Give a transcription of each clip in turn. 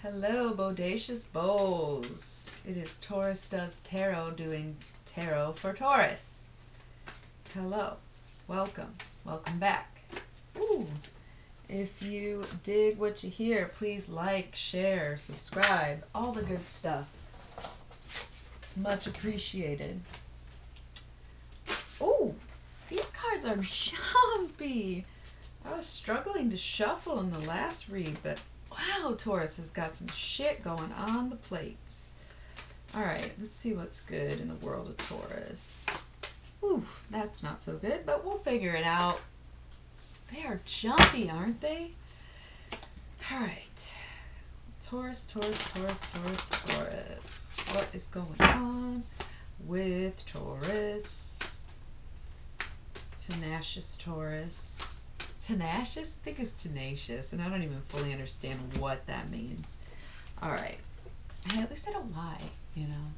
Hello, Bodacious Bowls. It is Taurus Does Tarot doing tarot for Taurus. Hello. Welcome. Welcome back. Ooh. If you dig what you hear, please like, share, subscribe, all the good stuff. It's much appreciated. Ooh, these cards are jumpy. I was struggling to shuffle in the last read, but wow, Taurus has got some shit going on the plates. Alright, let's see what's good in the world of Taurus. Ooh, that's not so good, but we'll figure it out. They are jumpy, aren't they? Alright. Taurus, Taurus, Taurus, Taurus, Taurus. What is going on with Taurus? Tenacious Taurus. Tenacious? I think it's tenacious, and I don't even fully understand what that means. Alright. Hey, at least I don't lie, you know.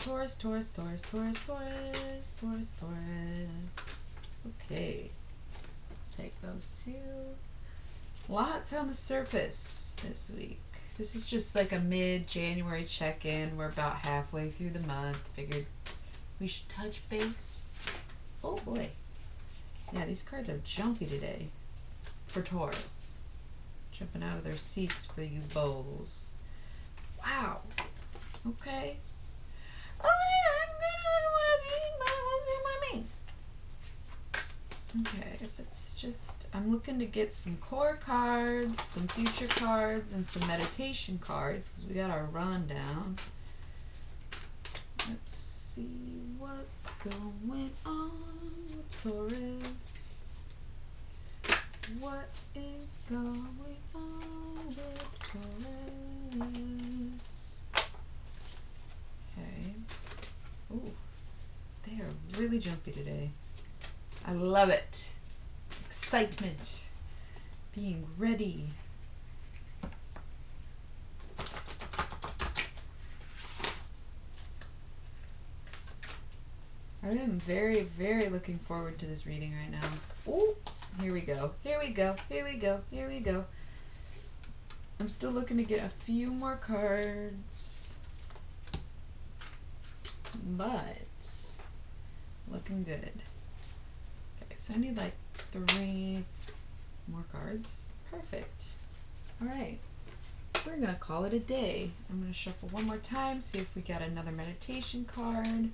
Taurus, Taurus, Taurus, Taurus, Taurus, Taurus, Taurus. Okay. Take those two. Lots on the surface this week. This is just like a mid-January check-in. We're about halfway through the month. Figured we should touch base. Oh boy. Yeah, these cards are jumpy today for Taurus. Jumping out of their seats for you bowls. Wow. Okay. Okay, if it's just, I'm looking to get some core cards, some future cards, and some meditation cards, because we got our rundown. Let's see what's going on with Taurus. What is going on with Taurus? Okay. Ooh, they are really jumpy today. I love it. Excitement. Being ready. I am very, very looking forward to this reading right now. Ooh, here we go. Here we go. Here we go. Here we go. I'm still looking to get a few more cards. But looking good. Okay, so I need like 3 more cards. Perfect. Alright. We're going to call it a day. I'm going to shuffle one more time, see if we got another meditation card.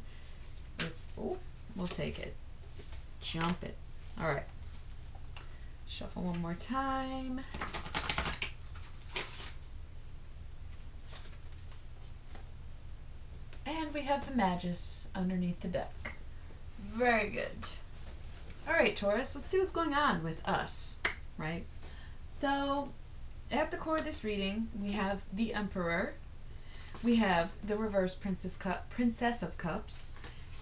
Oh, we'll take it. Jump it. Alright. Shuffle one more time. And we have the Magus underneath the deck. Very good. Alright, Taurus, let's see what's going on with us, right? So, at the core of this reading, we have the Emperor, we have the reverse Princess of Cups,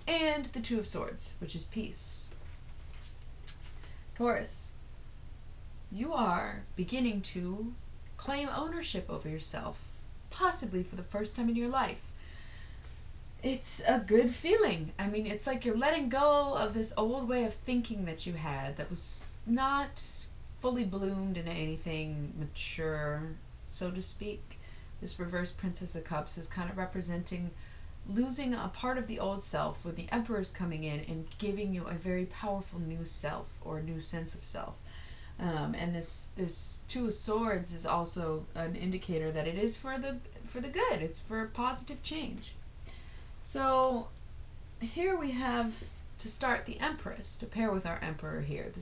and the Two of Swords, which is peace. Taurus, you are beginning to claim ownership over yourself, possibly for the first time in your life. It's a good feeling. I mean, it's like you're letting go of this old way of thinking that you had that was not fully bloomed into anything mature, so to speak. This reverse Princess of Cups is kind of representing losing a part of the old self, with the Emperor's coming in and giving you a very powerful new self, or a new sense of self. And this Two of Swords is also an indicator that it is for the good. It's for positive change. So here we have, to start, the Empress to pair with our Emperor here.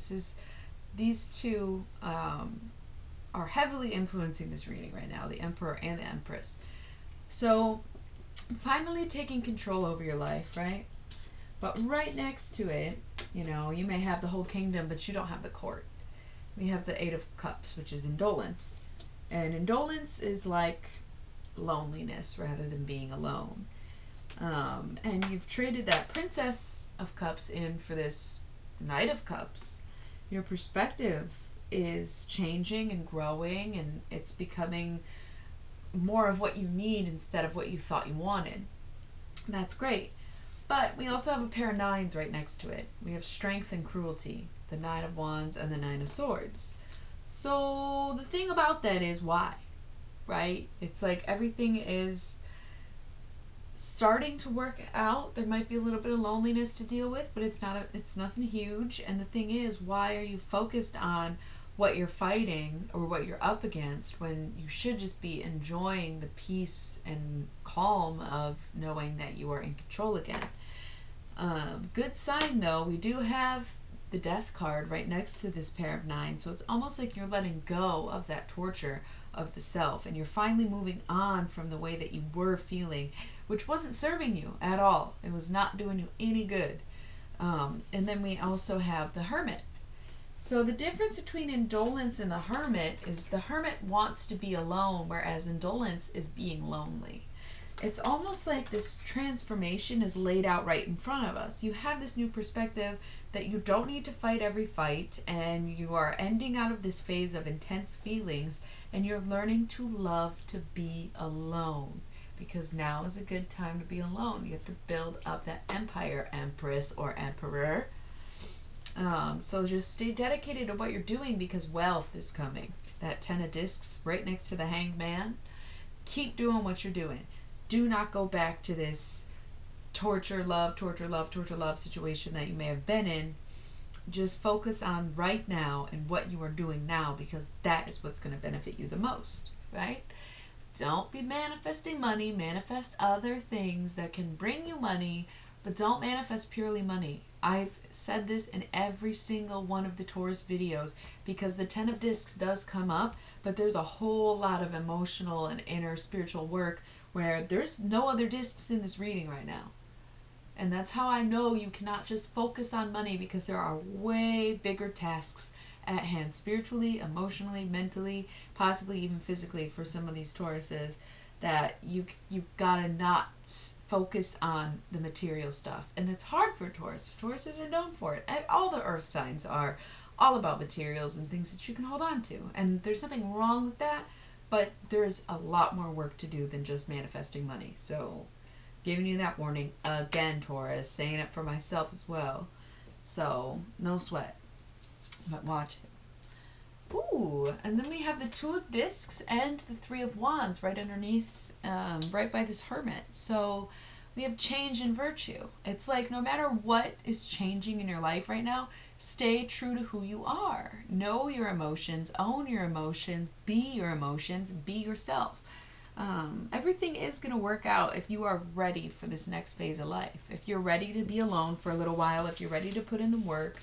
These two are heavily influencing this reading right now, the Emperor and the Empress. So finally taking control over your life, right? But right next to it, you know, you may have the whole kingdom, but you don't have the court. We have the Eight of Cups, which is indolence. And indolence is like loneliness rather than being alone. And you've traded that Princess of Cups in for this Knight of Cups. Your perspective is changing and growing, and it's becoming more of what you need instead of what you thought you wanted. And that's great. But we also have a pair of nines right next to it. We have strength and cruelty, the Nine of Wands and the Nine of Swords. So the thing about that is, why? right? It's like everything is starting to work out. There might be a little bit of loneliness to deal with, but it's nothing huge. And the thing is, why are you focused on what you're fighting or what you're up against when you should just be enjoying the peace and calm of knowing that you are in control again? Good sign though, we do have the death card right next to this pair of nines, so it's almost like you're letting go of that torture of the self, and you're finally moving on from the way that you were feeling, which wasn't serving you at all. It was not doing you any good. And then we also have the hermit. So the difference between indolence and the hermit is the hermit wants to be alone, whereas indolence is being lonely. It's almost like this transformation is laid out right in front of us. You have this new perspective that you don't need to fight every fight, and you are ending out of this phase of intense feelings, and you're learning to love to be alone. Because now is a good time to be alone. You have to build up that empire, empress or emperor. So just stay dedicated to what you're doing, because wealth is coming. That 10 of discs right next to the hanged man. Keep doing what you're doing. Do not go back to this torture, love, torture, love, torture, love situation that you may have been in. Just focus on right now and what you are doing now, because that is what's going to benefit you the most, right? Don't be manifesting money. Manifest other things that can bring you money, but don't manifest purely money. I've said this in every single one of the Taurus videos, because the 10 of discs does come up, but there's a whole lot of emotional and inner spiritual work where there's no other discs in this reading right now. And that's how I know you cannot just focus on money, because there are way bigger tasks at hand, spiritually, emotionally, mentally, possibly even physically for some of these Tauruses, that you've gotta not focus on the material stuff. And that's hard for Taurus. Tauruses are known for it. All the earth signs are all about materials and things that you can hold on to. And there's nothing wrong with that, but there's a lot more work to do than just manifesting money. So, giving you that warning again, Taurus, saying it for myself as well. So, no sweat. But watch it. Ooh, and then we have the 2 of discs and the 3 of wands right underneath, right by this hermit. So we have change and virtue. It's like no matter what is changing in your life right now, stay true to who you are. Know your emotions, own your emotions, be your emotions, be yourself. Everything is going to work out if you are ready for this next phase of life. If you're ready to be alone for a little while, if you're ready to put in the work,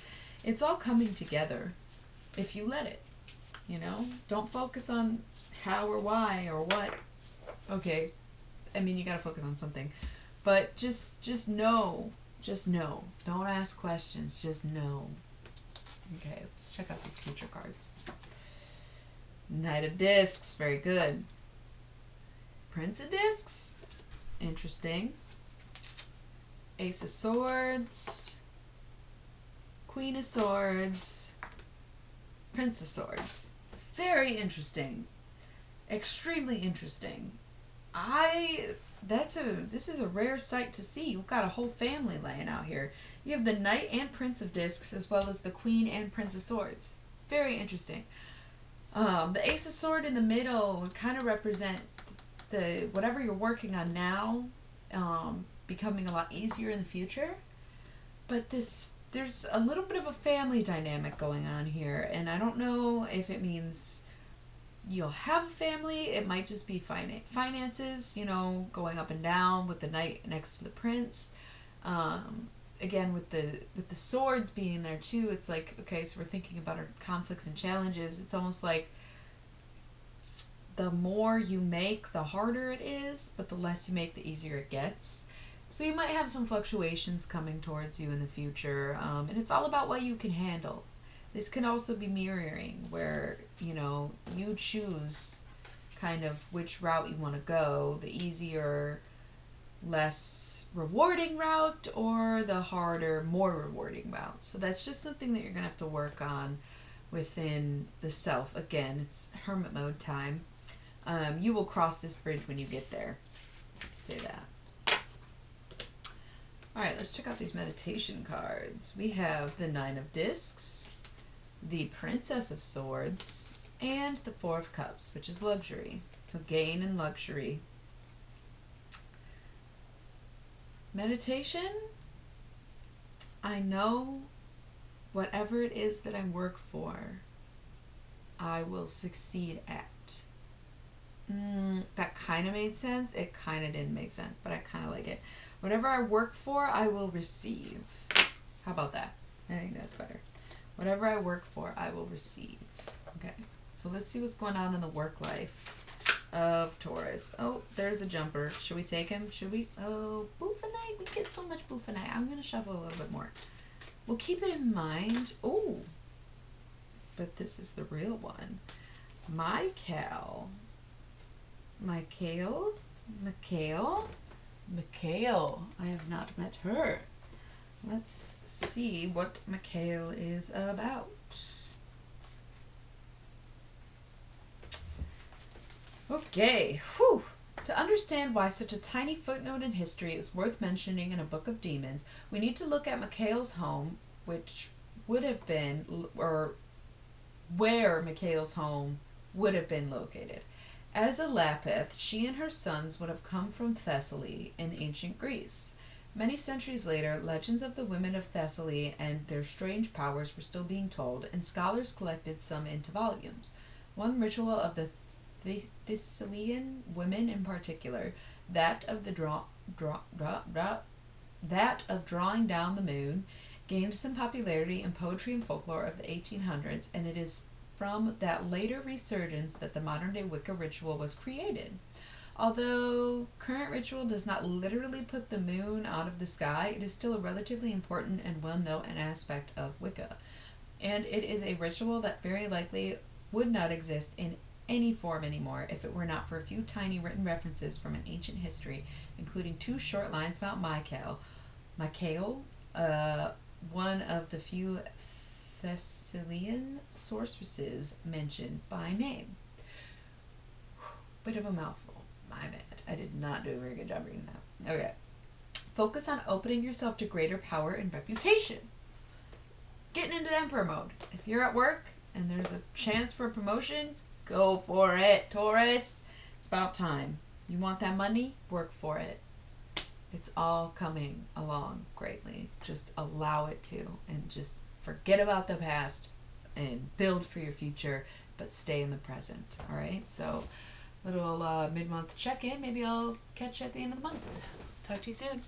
it's all coming together if you let it. You know, don't focus on how or why or what. Okay, I mean, you gotta focus on something, but just know. Just know. Don't ask questions. Just know. Okay, let's check out these future cards. Knight of discs, very good. Prince of discs, interesting. Ace of swords, Queen of swords, Prince of swords. Very interesting. Extremely interesting. This is a rare sight to see. You've got a whole family laying out here. You have the Knight and Prince of discs, as well as the Queen and Prince of swords. Very interesting. The Ace of sword in the middle would kind of represent the whatever you're working on now, becoming a lot easier in the future. But there's a little bit of a family dynamic going on here, and I don't know if it means you'll have a family. It might just be finances, you know, going up and down with the Knight next to the Prince. Again, with the swords being there too, it's like, okay, so we're thinking about our conflicts and challenges. It's almost like the more you make, the harder it is, but the less you make, the easier it gets. So you might have some fluctuations coming towards you in the future, and it's all about what you can handle. This can also be mirroring, where, you know, you choose kind of which route you want to go, the easier, less rewarding route, or the harder, more rewarding route. So that's just something that you're going to have to work on within the self. Again, it's hermit mode time. You will cross this bridge when you get there. Say that. Alright, let's check out these meditation cards. We have the 9 of discs, the Princess of swords, And the Four of Cups, which is luxury. So gain and luxury. Meditation, I know whatever it is that I work for, I will succeed at. That kind of made sense. It kind of didn't make sense, but I kind of like it. Whatever I work for, I will receive. How about that? I think that's better. Whatever I work for, I will receive. Okay, so let's see what's going on in the work life of Taurus. Oh, there's a jumper. Should we take him? Should we? Oh, Buffonite. We get so much Buffonite. I'm going to shuffle a little bit more. We'll keep it in mind. Oh, but this is the real one. Michael. Mikhail. I have not met her. Let's see what Mikhail is about. Okay, whew. To understand why such a tiny footnote in history is worth mentioning in a book of demons, we need to look at Mikhail's home, which would have been, or where Mikhail's home would have been located. As a Lapith, she and her sons would have come from Thessaly in ancient Greece. Many centuries later, legends of the women of Thessaly and their strange powers were still being told, and scholars collected some into volumes. One ritual of the Thessalian women in particular, that of the that of drawing down the moon, gained some popularity in poetry and folklore of the 1800s, and it is from that later resurgence that the modern-day Wicca ritual was created. Although current ritual does not literally put the moon out of the sky, it is still a relatively important and well-known aspect of Wicca. And it is a ritual that very likely would not exist in any form anymore if it were not for a few tiny written references from an ancient history, including 2 short lines about Michael, one of the few Thessalian sorceresses mentioned by name. Bit of a mouthful. My bad. I did not do a very good job reading that. Okay. Focus on opening yourself to greater power and reputation. Getting into Emperor mode. If you're at work and there's a chance for a promotion, go for it, Taurus. It's about time. You want that money? Work for it. It's all coming along greatly. Just allow it to, and just forget about the past and build for your future, but stay in the present. All right? So, little mid-month check-in. Maybe I'll catch you at the end of the month. Talk to you soon.